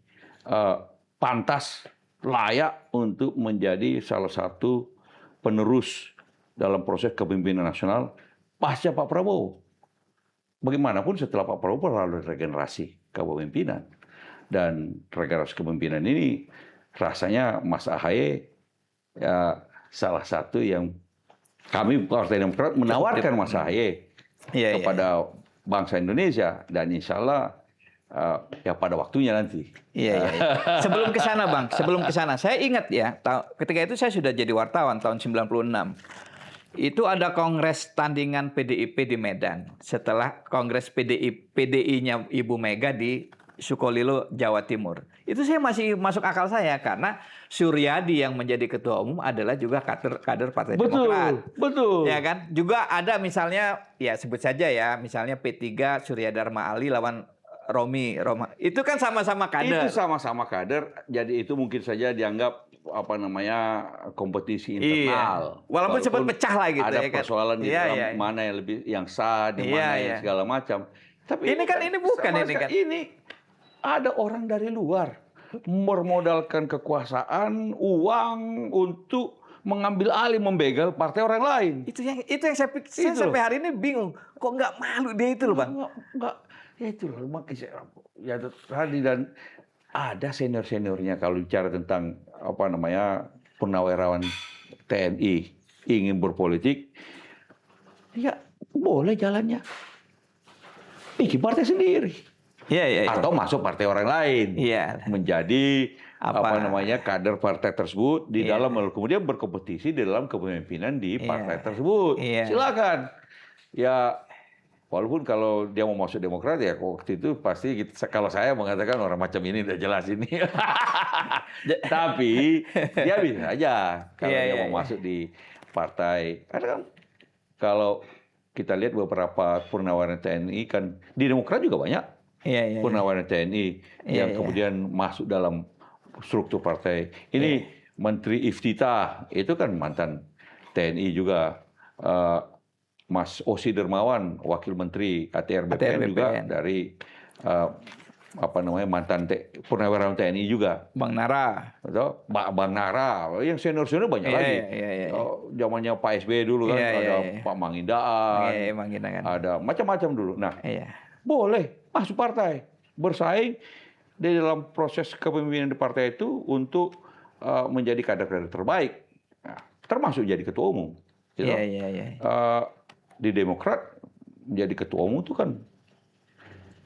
pantas, layak untuk menjadi salah satu penerus dalam proses kepemimpinan nasional pasca Pak Prabowo. Bagaimanapun setelah Pak Prabowo melalui regenerasi kepemimpinan, dan regenerasi kepemimpinan ini rasanya Mas AHY ya salah satu yang kami Partai Demokrat menawarkan Mas AHY kepada bangsa Indonesia, dan insya Allah ya pada waktunya nanti. Iya. Sebelum ke sana, Bang, sebelum ke sana, saya ingat ya, ketika itu saya sudah jadi wartawan tahun 96. Itu ada kongres tandingan PDIP di Medan. Setelah kongres PDI-nya Ibu Mega di Sukolilo, Jawa Timur. Itu saya masih masuk akal saya karena Suryadi yang menjadi ketua umum adalah juga kader Partai Demokrat. Betul. Ya kan? Juga ada misalnya, ya sebut saja ya, misalnya P3 Surya Dharma Ali lawan Romi. Itu kan sama-sama kader. Itu sama-sama kader, jadi itu mungkin saja dianggap apa namanya kompetisi internal. Iya. Walaupun sempat pecah lah gitu. Ada ya kan? persoalan di dalam mana yang lebih yang sah, di mana yang segala macam. Tapi ini kan ini bukan ini kan. Ini ada orang dari luar bermodalkan kekuasaan, uang untuk mengambil alih, membegal partai orang lain. Itu yang saya sampai hari ini bingung. Kok nggak malu dia itu loh, Bang? Nggak. Ya itu loh, makanya ya tadi, dan ada senior-seniornya kalau bicara tentang apa namanya purnawirawan TNI ingin berpolitik, ya boleh jalannya bikin partai sendiri. Iya. Atau masuk partai orang lain. Iya. Menjadi apa namanya kader partai tersebut di dalam, kemudian berkompetisi di dalam kepemimpinan di partai tersebut. Silakan. Ya walaupun kalau dia mau masuk Demokrat ya waktu itu pasti kalau saya mengatakan orang macam ini udah jelas ini. Tapi dia bisa aja kalau dia mau masuk di partai. Karena kan kalau kita lihat beberapa purnawirawan TNI kan di Demokrat juga banyak purnawirawan TNI yang kemudian masuk dalam struktur partai. Ini Menteri Iftitah itu kan mantan TNI juga. Mas Osi Dermawan, Wakil Menteri ATR BPN juga dari apa namanya mantan purnawirawan TNI juga. Bang Nara. Atau Bang Nara, yang senior-senior banyak lagi. Zamannya Pak SBY dulu kan ada Pak Mangindaan. Ada macam-macam dulu. Nah, boleh masuk partai, bersaing di dalam proses kepemimpinan di partai itu untuk menjadi kader-kader terbaik. Nah, termasuk jadi ketua umum. Di Demokrat menjadi ketua umum itu kan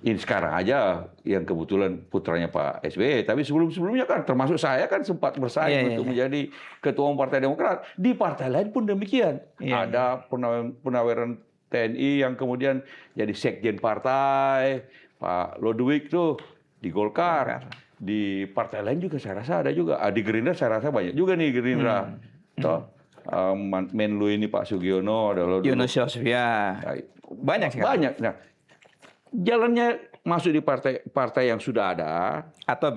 ini sekarang aja yang kebetulan putranya Pak SBY, tapi sebelum-sebelumnya kan termasuk saya kan sempat bersaing untuk menjadi ketua umum Partai Demokrat. Di partai lain pun demikian. Ada purnawirawan TNI yang kemudian jadi sekjen partai, Pak Lodewijk tuh di Golkar. Di partai lain juga saya rasa ada juga. Di Gerindra saya rasa banyak juga nih Gerindra. Menlu ini Pak Sugiono, ada Yunus Yosvia. Banyak sekali. Banyak. Nah, jalannya masuk di partai yang sudah ada atau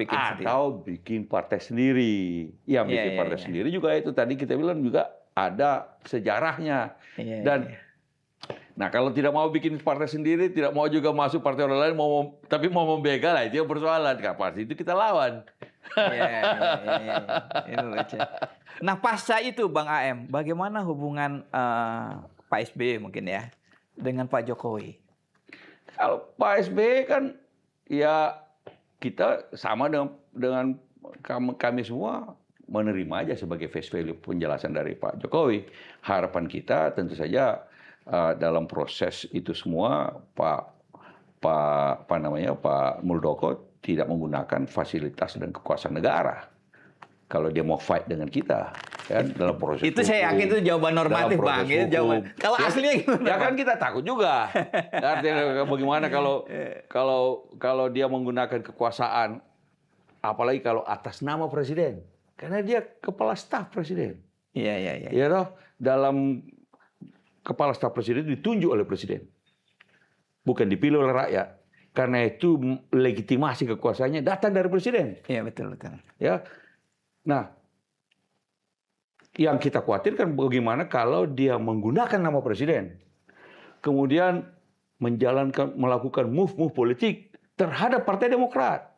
bikin partai sendiri. Yang bikin partai sendiri juga itu tadi kita bilang juga ada sejarahnya. Iya, Dan iya. nah kalau tidak mau bikin partai sendiri, tidak mau juga masuk partai orang lain, tapi mau membegal lah, itu yang persoalan. Pasti itu kita lawan. Iya, iya. Itu lucu. Nah, pasca itu Bang AM, bagaimana hubungan Pak SBY mungkin ya dengan Pak Jokowi? Kalau Pak SBY kan ya kita sama dengan kami semua menerima aja sebagai face value penjelasan dari Pak Jokowi. Harapan kita tentu saja dalam proses itu semua Pak Muldoko tidak menggunakan fasilitas dan kekuasaan negara. Kalau dia mau fight dengan kita, kan dalam proses Itu saya yakin itu jawaban normatif Bang. Itu jawaban. Kalau aslinya gimana? Ya kan kita takut juga. Artinya bagaimana kalau dia menggunakan kekuasaan, apalagi kalau atas nama presiden, karena dia kepala staf presiden. Iya. Ya toh, dalam kepala staf presiden ditunjuk oleh presiden, bukan dipilih oleh rakyat. Karena itu legitimasi kekuasaannya datang dari presiden. Iya, betul. Ya, nah, yang kita khawatirkan bagaimana kalau dia menggunakan nama presiden, kemudian melakukan move politik terhadap Partai Demokrat.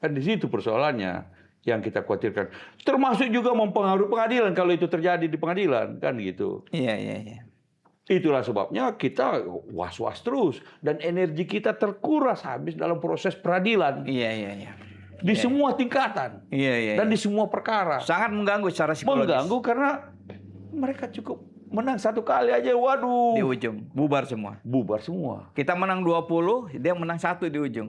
Dan di situ persoalannya yang kita khawatirkan. Termasuk juga mempengaruhi pengadilan kalau itu terjadi di pengadilan, kan gitu. Iya. Itulah sebabnya kita was-was terus dan energi kita terkuras habis dalam proses peradilan. Iya. Di semua tingkatan. Iya. Dan di semua perkara. Sangat mengganggu secara psikologis. Mengganggu karena mereka cukup menang satu kali aja, waduh. Di ujung, bubar semua. Bubar semua. Kita menang 20, dia menang 1 di ujung.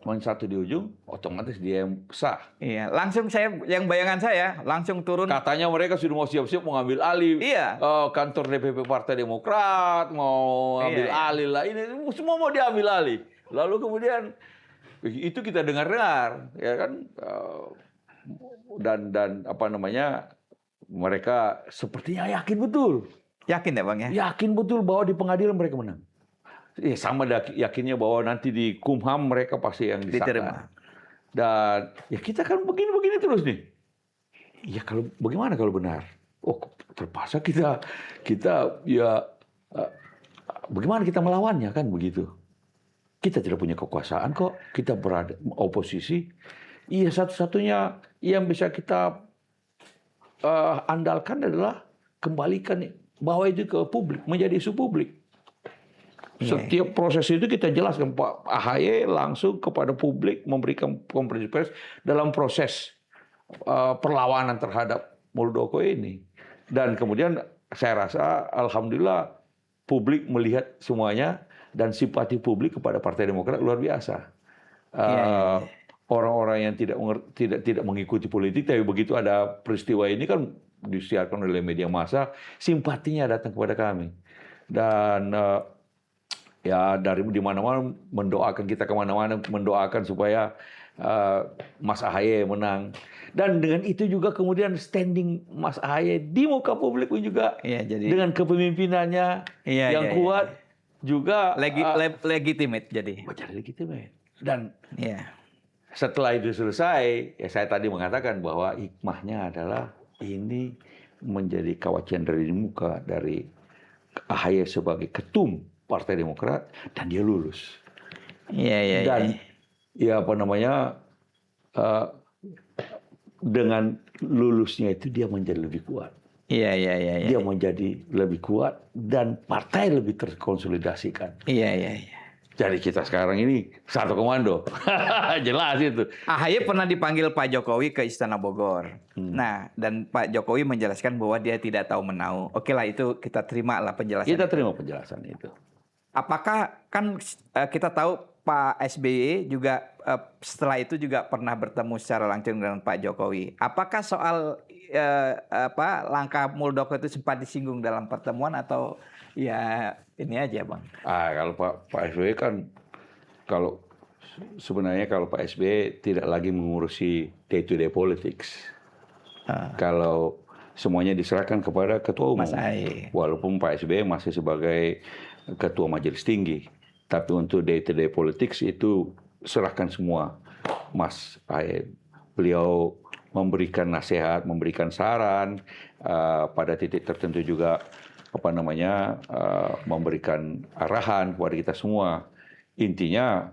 Menang 1 di ujung, otomatis dia yang sah. Iya, langsung yang bayangan saya, langsung turun. Katanya mereka sudah mau siap-siap mau ngambil alih. Iya. Kantor DPP Partai Demokrat, mau ambil alih lah. Ini semua mau diambil alih. Lalu kemudian itu kita dengar-dengar, ya kan, dan apa namanya, mereka sepertinya yakin betul. Yakin ya Bang ya? Yakin betul bahwa di pengadilan mereka menang. Ya sama yakinnya bahwa nanti di Kumham mereka pasti yang disahkan. Diterima. Dan ya kita kan begini-begini terus nih. Ya kalau bagaimana kalau benar? Oh, terpaksa kita ya bagaimana kita melawannya kan begitu. Kita tidak punya kekuasaan kok, kita berada oposisi. Iya, satu-satunya yang bisa kita andalkan adalah kembalikan bahwa itu ke publik, menjadi isu publik. Setiap proses itu kita jelaskan, Pak AHY langsung kepada publik memberikan konferensi pers dalam proses perlawanan terhadap Muldoko ini. Dan kemudian saya rasa alhamdulillah publik melihat semuanya dan simpati publik kepada Partai Demokrat luar biasa. Orang-orang yang tidak mengikuti politik, tapi begitu ada peristiwa ini kan disiarkan oleh media massa, simpatinya datang kepada kami. Dan ya dari di mana-mana mendoakan kita kemana-mana, mendoakan supaya Mas AHY menang. Dan dengan itu juga kemudian standing Mas AHY di muka publik juga dengan kepemimpinannya yang kuat juga legitimate jadi. Menjadi legitimate. Dan setelah itu selesai, ya saya tadi mengatakan bahwa hikmahnya adalah ini menjadi kawat cendera di muka dari AHY sebagai ketum Partai Demokrat dan dia lulus. Dan ya apa namanya, dengan lulusnya itu dia menjadi lebih kuat. Dia menjadi lebih kuat dan partai lebih terkonsolidasikan. Jadi kita sekarang ini satu komando. Jelas itu. AHY pernah dipanggil Pak Jokowi ke Istana Bogor. Nah, dan Pak Jokowi menjelaskan bahwa dia tidak tahu menau. Oke lah, itu kita terima lah penjelasan. Kita terima penjelasan itu. Apakah kan kita tahu Pak SBY juga setelah itu juga pernah bertemu secara langsung dengan Pak Jokowi. Apakah soal langkah Muldoko itu sempat disinggung dalam pertemuan atau ya ini aja Bang? Kalau Pak SBY kan sebenarnya kalau Pak SBY tidak lagi mengurusi day to day politics. Kalau semuanya diserahkan kepada ketua umum. Mas AHY. Walaupun Pak SBY masih sebagai ketua majelis tinggi, tapi untuk day to day politics itu serahkan semua Mas AHY. Beliau memberikan nasihat, memberikan saran, pada titik tertentu juga memberikan arahan kepada kita semua. Intinya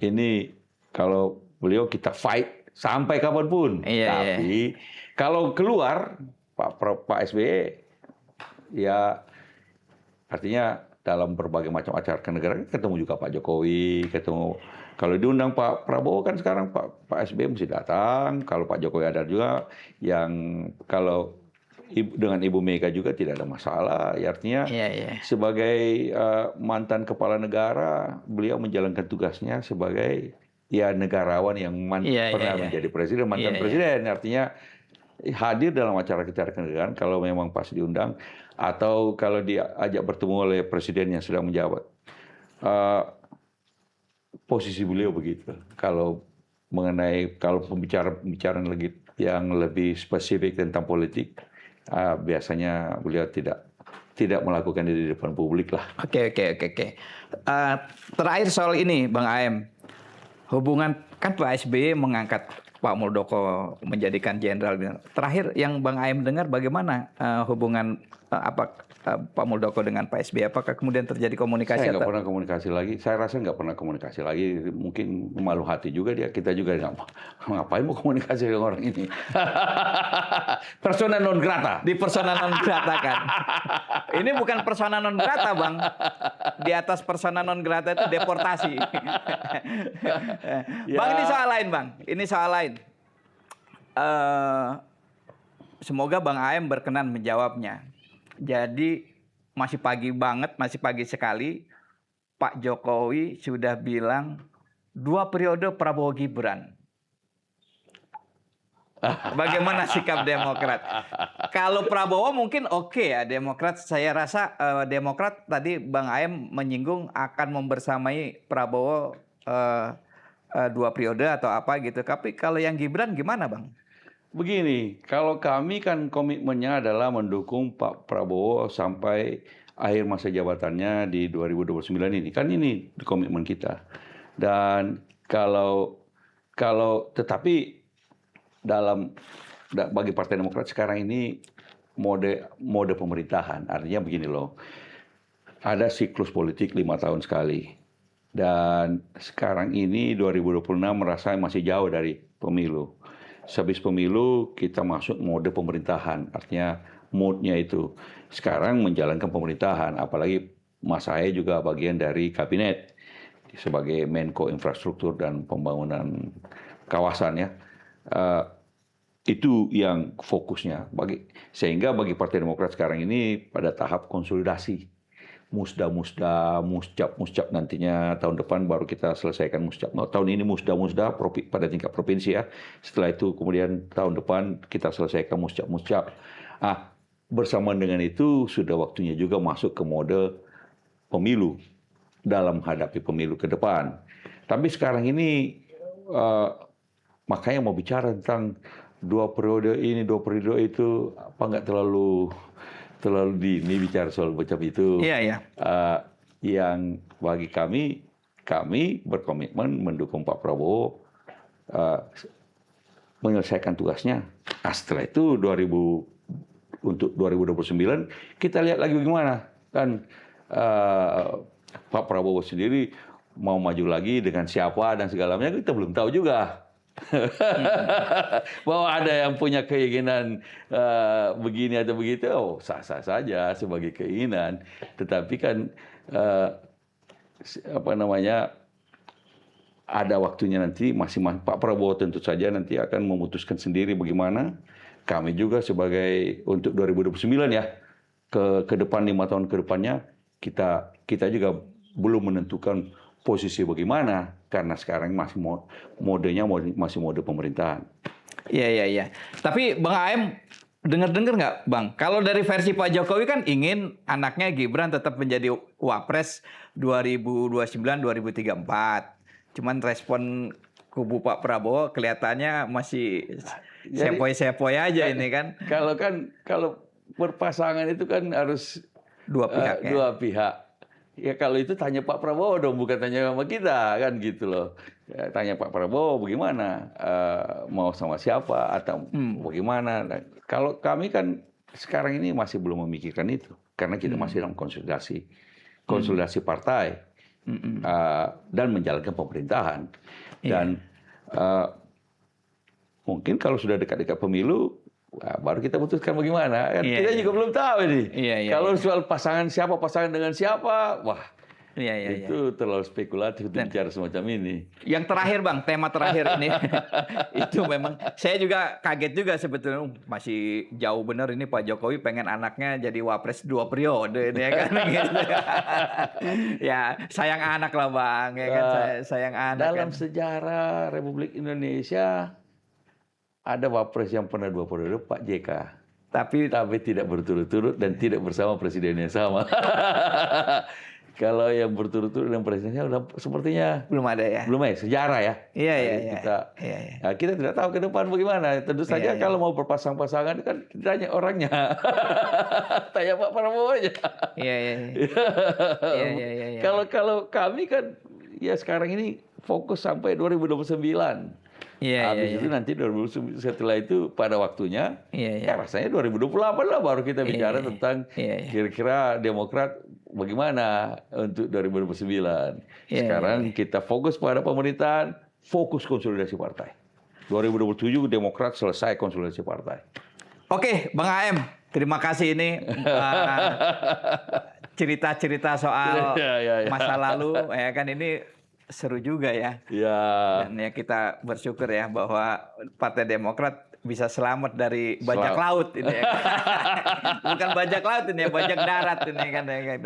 ini kalau beliau kita fight sampai kapanpun. Tapi kalau keluar Pak SBY ya artinya dalam berbagai macam acara kenegaraan ketemu juga Pak Jokowi, ketemu kalau diundang Pak Prabowo kan sekarang Pak SBY mesti datang, kalau Pak Jokowi ada juga yang kalau dengan Ibu Mega juga tidak ada masalah. Ya, artinya sebagai mantan kepala negara, beliau menjalankan tugasnya sebagai negarawan yang pernah menjadi presiden, mantan presiden. Artinya hadir dalam acara-acara kenegaraan kalau memang pas diundang atau kalau diajak bertemu oleh presiden yang sedang menjabat. Posisi beliau begitu. Kalau pembicaraan lagi yang lebih spesifik tentang politik, biasanya beliau tidak melakukan di depan publik lah. Oke. Terakhir soal ini, Bang Aem, hubungan kan Pak SBY mengangkat Pak Muldoko menjadikan jenderal. Terakhir yang Bang Aem dengar bagaimana hubungan Pak Muldoko dengan Pak SBY? Apakah kemudian terjadi komunikasi? Saya nggak pernah komunikasi lagi. Saya rasa nggak pernah komunikasi lagi. Mungkin malu hati juga dia. Kita juga ngapain mau komunikasi dengan orang ini? Persona non grata. Di persona non grata kan. Ini bukan persona non grata, Bang. Di atas persona non grata itu deportasi. Bang, ini soal lain, Bang. Ini soal lain. Semoga Bang Aem berkenan menjawabnya. Jadi masih pagi banget, masih pagi sekali, Pak Jokowi sudah bilang 2 periode Prabowo Gibran. Bagaimana sikap Demokrat? Kalau Prabowo mungkin oke ya, Demokrat. Saya rasa Demokrat tadi Bang Aem menyinggung akan membersamai Prabowo 2 periode atau apa gitu. Tapi kalau yang Gibran gimana, Bang? Begini, kalau kami kan komitmennya adalah mendukung Pak Prabowo sampai akhir masa jabatannya di 2029 ini. Kan ini komitmen kita. Dan tetapi bagi Partai Demokrat sekarang ini mode pemerintahan. Artinya begini loh, ada siklus politik 5 tahun sekali. Dan sekarang ini 2026 merasa masih jauh dari pemilu. Sehabis pemilu kita masuk mode pemerintahan, artinya mode-nya itu sekarang menjalankan pemerintahan, apalagi Mas Ahaye juga bagian dari kabinet sebagai Menko Infrastruktur dan Pembangunan Kawasan ya. Itu yang fokusnya sehingga bagi Partai Demokrat sekarang ini pada tahap konsolidasi. Musda, muscap nantinya tahun depan baru kita selesaikan muscap. Tahun ini musda pada tingkat provinsi ya. Setelah itu kemudian tahun depan kita selesaikan muscap. Bersamaan dengan itu sudah waktunya juga masuk ke mode pemilu dalam menghadapi pemilu ke depan. Tapi sekarang ini makanya mau bicara tentang 2 periode ini, 2 periode itu, apa nggak terlalu dini bicara soal macam itu. Iya. Yang bagi kami berkomitmen mendukung Pak Prabowo menyelesaikan tugasnya. Setelah itu untuk 2029 kita lihat lagi bagaimana. Kan Pak Prabowo sendiri mau maju lagi dengan siapa dan segalanya kita belum tahu juga. Bahwa ada yang punya keinginan begini atau begitu, sah-sah saja sebagai keinginan. Tetapi kan ada waktunya nanti Pak Prabowo tentu saja nanti akan memutuskan sendiri bagaimana. Kami juga sebagai untuk 2029 ya ke depan 5 tahun ke depannya kita juga belum menentukan posisi bagaimana karena sekarang masih modenya masih mode pemerintahan. Iya. Tapi Bang Aem dengar nggak, Bang? Kalau dari versi Pak Jokowi kan ingin anaknya Gibran tetap menjadi wapres 2029-2034. Cuman respon kubu Pak Prabowo kelihatannya masih sepoi-sepoi aja ini kan. Kalau berpasangan itu kan harus dua pihak. Ya kalau itu tanya Pak Prabowo dong, bukan tanya sama kita kan gitu loh. Ya, tanya Pak Prabowo bagaimana, mau sama siapa atau bagaimana. Nah, kalau kami kan sekarang ini masih belum memikirkan itu karena kita masih dalam konsolidasi partai dan menjalankan pemerintahan. Dan mungkin kalau sudah dekat-dekat pemilu, baru kita putuskan bagaimana. Kan kita juga belum tahu ini. Kalau soal pasangan dengan siapa, wah itu terlalu spekulatif untuk bicara semacam ini. Yang terakhir Bang, tema terakhir ini, itu memang saya juga kaget juga sebetulnya, masih jauh benar ini Pak Jokowi pengen anaknya jadi wapres 2 periode, ya kan gitu. Ya sayang anak lah Bang, ya kan, sayang anak. Dalam sejarah Republik Indonesia ada wapres yang pernah 2 periode, Pak JK. Tapi tidak berturut-turut dan tidak bersama presiden yang sama. Kalau yang berturut-turut dengan presidennya udah sepertinya belum ada ya. Belum ya, sejarah ya. Kita tidak tahu ke depan bagaimana. Tentu saja kalau mau berpasang-pasangan kan tanya orangnya. Tanya Pak Prabowo aja. Kalau kami kan ya sekarang ini fokus sampai 2029. Habis itu nanti 2029 setelah itu pada waktunya ya rasanya 2028 lah baru kita bicara tentang kira-kira Demokrat bagaimana untuk 2029. Sekarang kita fokus pada pemerintahan, fokus konsolidasi partai. 2027 Demokrat selesai konsolidasi partai. Oke, Bang AM, terima kasih ini cerita-cerita soal masa lalu, ya kan, ini seru juga ya. Dan ya kita bersyukur ya bahwa Partai Demokrat bisa selamat dari bajak laut ini ya. Bukan bajak laut ini ya, bajak darat ini kan ya.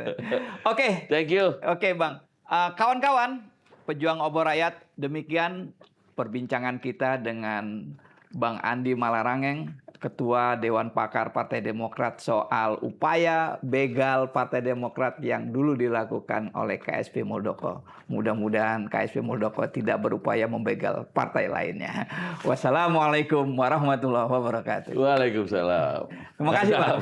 Oke. Thank you. Oke, Bang. Kawan-kawan, pejuang obor rakyat, demikian perbincangan kita dengan Bang Andi Malarangeng, Ketua Dewan Pakar Partai Demokrat, soal upaya begal Partai Demokrat yang dulu dilakukan oleh KSP Muldoko. Mudah-mudahan KSP Muldoko tidak berupaya membegal partai lainnya. Wassalamualaikum warahmatullahi wabarakatuh. Waalaikumsalam. Terima kasih Pak.